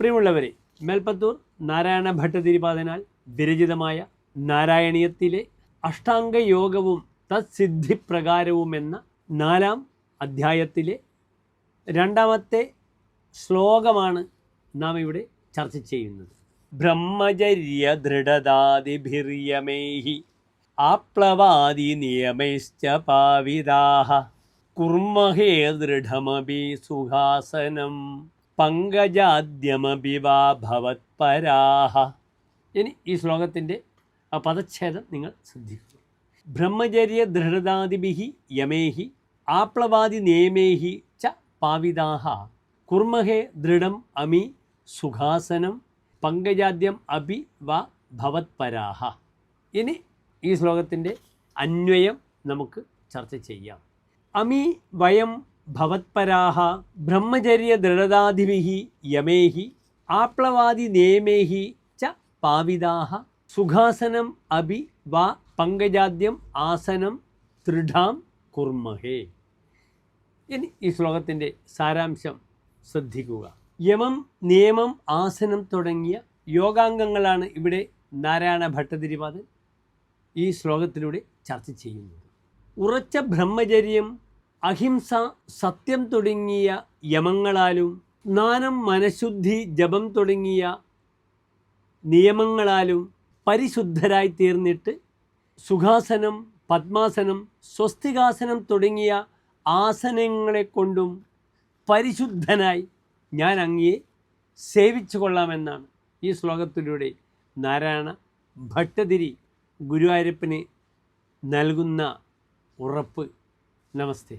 പ്രിയമുള്ളവരെ, മേൽപ്പത്തൂർ നാരായണ ഭട്ടതിരിപാദനാൽ വിരചിതമായ നാരായണീയത്തിലെ അഷ്ടാംഗയോഗവും തത്സിദ്ധിപ്രകാരവും എന്ന 4-ാം അധ്യായത്തിലെ 2-ാമത്തെ ശ്ലോകമാണ് നാം ഇവിടെ ചർച്ച ചെയ്യുന്നത്. ബ്രഹ്മചര്യ ദൃഢതാദിഭിര്യമൈഹി ആപ്ലവാദി നിയമൈശ്ച പാവിതാഃ കുർമഹേ ദൃഢമപി സുഖാസനം പങ്കജാദ്യമപി വാ ഭവത്പരാഃ. ഇനി ഈ ശ്ലോകത്തിൻ്റെ പദച്ഛേദം നിങ്ങൾ ശ്രദ്ധിക്കുക. ബ്രഹ്മചര്യ ദൃഢതാദിഭിഹി യമേഹി ആപ്ലവാദി നിയമേഹി ച പാവിതാഃ കുർമഹേ ദൃഢം അമി സുഖാസനം പങ്കജാദ്യം അപി വാ ഭവത്പരാഃ. ഇനി ഈ ശ്ലോകത്തിൻ്റെ അന്വയം നമുക്ക് ചർച്ച ചെയ്യാം. അമി വയം ഭവത്പരാഃ ബ്രഹ്മചര്യ ദൃഢതാദിഭിഹി യമേഹി ആപ്ലവാദി നിയമേഹി ച പാവിതാഃ സുഖാസനം അപി വാ പങ്കജാദ്യം ആസനം ദൃഢാം കുർമഹേ. ഇനി ഈ ശ്ലോകത്തിൻ്റെ സാരാംശം ശ്രദ്ധിക്കുക. യമം, നിയമം, ആസനം തുടങ്ങിയ യോഗാംഗങ്ങളാണ് ഇവിടെ നാരായണ ഭട്ടതിരിപാദൻ ഈ ശ്ലോകത്തിലൂടെ ചർച്ച ചെയ്യുന്നത്. ഉറച്ച ബ്രഹ്മചര്യം, അഹിംസ, സത്യം തുടങ്ങിയ യമങ്ങളാലും സ്നാനം, മനഃശുദ്ധി, ജപം തുടങ്ങിയ നിയമങ്ങളാലും പരിശുദ്ധരായി തീർന്നിട്ട് സുഖാസനം, പദ്മാസനം, സ്വസ്തികാസനം തുടങ്ങിയ ആസനങ്ങളെ കൊണ്ടും പരിശുദ്ധനായി ഞാൻ അങ്ങയെ സേവിച്ചു കൊള്ളാമെന്നാണ് ഈ ശ്ലോകത്തിലൂടെ നാരായണ ഭട്ടതിരി ഗുരുവായൂരപ്പന് നൽകുന്ന ഉറപ്പ്. നമസ്തേ.